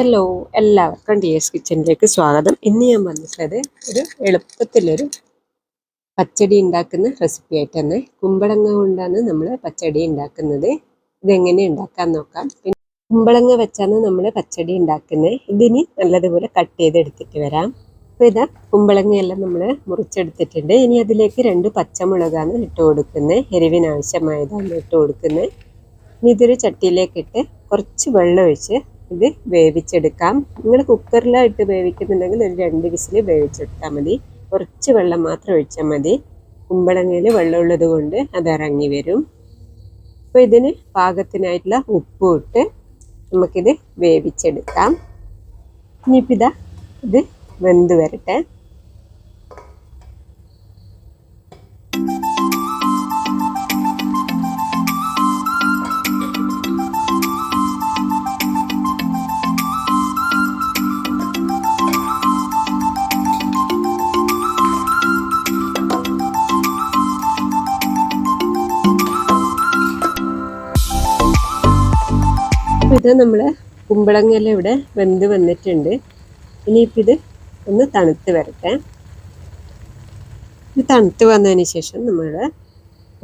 Hello, എല്ലാവർക്കും D S കിച്ചണിലേക്ക് സ്വാഗതം. ഇന്ന് ഞാൻ വന്നിട്ടുള്ളത് ഒരു എളുപ്പത്തിലൊരു പച്ചടി ഉണ്ടാക്കുന്ന റെസിപ്പി ആയിട്ടാണ്. കുമ്പളങ്ങ കൊണ്ടാണ് നമ്മൾ പച്ചടി ഉണ്ടാക്കുന്നത്. ഇതെങ്ങനെ ഉണ്ടാക്കാൻ നോക്കാം. പിന്നെ കുമ്പളങ്ങ വെച്ചാണ് നമ്മൾ പച്ചടി ഉണ്ടാക്കുന്നത്. ഇതിന് നല്ലതുപോലെ കട്ട് ചെയ്തെടുത്തിട്ട് വരാം. അപ്പോൾ ഇതാ കുമ്പളങ്ങയെല്ലാം നമ്മൾ മുറിച്ചെടുത്തിട്ടുണ്ട്. ഇനി അതിലേക്ക് 2 പച്ചമുളകാണ് ഇട്ട് കൊടുക്കുന്നത്. എരിവിനാവശ്യമായതാണ് ഇട്ട് കൊടുക്കുന്നത്. ഇനി ഇതൊരു ചട്ടിയിലേക്കിട്ട് കുറച്ച് വെള്ളം ഒഴിച്ച് ഇത് വേവിച്ചെടുക്കാം. നിങ്ങൾ കുക്കറിലായിട്ട് വേവിക്കുന്നുണ്ടെങ്കിൽ ഒരു 2 വിസിൽ വേവിച്ചെടുത്താൽ മതി. കുറച്ച് വെള്ളം മാത്രം ഒഴിച്ചാൽ മതി. കുമ്പളങ്ങയിൽ വെള്ളമുള്ളത് കൊണ്ട് അത് ഇറങ്ങി വരും. അപ്പോൾ ഇതിന് പാകത്തിനായിട്ടുള്ള ഉപ്പും ഇട്ട് നമുക്കിത് വേവിച്ചെടുക്കാം. ഇനിയിപ്പോൾ ഇതാ ഇത് വെന്ത് വരട്ടെ. ഇത് നമ്മൾ കുമ്പളങ്ങയെല്ലാം ഇവിടെ വെന്ത് വന്നിട്ടുണ്ട്. ഇനിയിപ്പോൾ ഇത് ഒന്ന് തണുത്ത് വരട്ടെ. ഇത് തണുത്ത് വന്നതിന് ശേഷം നമ്മൾ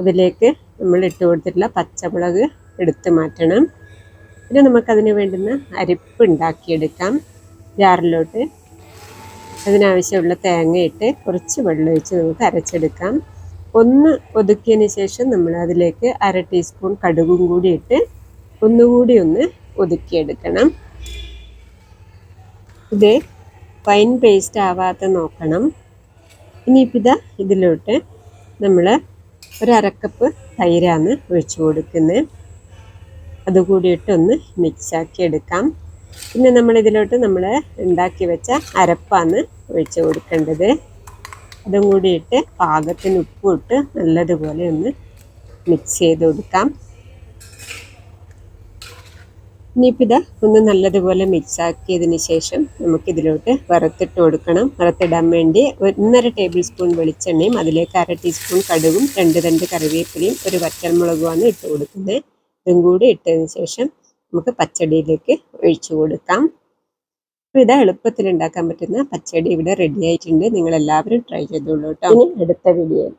അതിലേക്ക് നമ്മൾ ഇട്ട് കൊടുത്തിട്ടുള്ള പച്ചമുളക് എടുത്ത് മാറ്റണം. പിന്നെ നമുക്കതിന് വേണ്ടുന്ന അരിപ്പ് ഉണ്ടാക്കിയെടുക്കാം. ജാറിലോട്ട് അതിനാവശ്യമുള്ള തേങ്ങ ഇട്ട് കുറച്ച് വെള്ളം ഒഴിച്ച് നമുക്ക് അരച്ചെടുക്കാം. ഒന്ന് ഒതുക്കിയതിന് ശേഷം നമ്മൾ അതിലേക്ക് 1/2 ടീസ്പൂൺ കടുകും കൂടി ഇട്ട് ഒന്നുകൂടി ഒന്ന് ഒതുക്കിയെടുക്കണം. ഇത് ഫൈൻ പേസ്റ്റ് ആവാതെ നോക്കണം. ഇനിയിപ്പോൾ ഇതാ ഇതിലോട്ട് നമ്മൾ ഒരു 1/2 കപ്പ് തൈരാണ് ഒഴിച്ചു കൊടുക്കുന്നത്. അതുകൂടി ഇട്ടൊന്ന് മിക്സാക്കി എടുക്കാം. പിന്നെ നമ്മളിതിലോട്ട് നമ്മൾ ഉണ്ടാക്കി വെച്ച അരപ്പാണ് ഒഴിച്ചു കൊടുക്കേണ്ടത്. അതും കൂടി ഇട്ട് പാകത്തിന് ഉപ്പും ഇട്ട് നല്ലതുപോലെ ഒന്ന് മിക്സ് ചെയ്ത് കൊടുക്കാം. ഇനിയിപ്പോൾ ഇതാ ഒന്ന് നല്ലതുപോലെ മിക്സ് ആക്കിയതിന് ശേഷം നമുക്കിതിലോട്ട് വറുത്തിട്ട് കൊടുക്കണം. വറുത്തിടാൻ വേണ്ടി 1.5 ടേബിൾ സ്പൂൺ വെളിച്ചെണ്ണയും അതിലേക്ക് 1/2 ടീസ്പൂൺ കടുകും 2 തണ്ട് കറിവേപ്പിലയും ഒരു വറ്റൽമുളകുമാണ് ഇട്ട് കൊടുക്കുന്നത്. ഇതും കൂടി ഇട്ടതിന് ശേഷം നമുക്ക് പച്ചടിയിലേക്ക് ഒഴിച്ചു കൊടുക്കാം. അപ്പോൾ ഇതാ എളുപ്പത്തിൽ ഉണ്ടാക്കാൻ പറ്റുന്ന പച്ചടി ഇവിടെ റെഡി ആയിട്ടുണ്ട്. നിങ്ങളെല്ലാവരും ട്രൈ ചെയ്തോളൂ കേട്ടോ. ഇനി അടുത്ത വീഡിയോയിൽ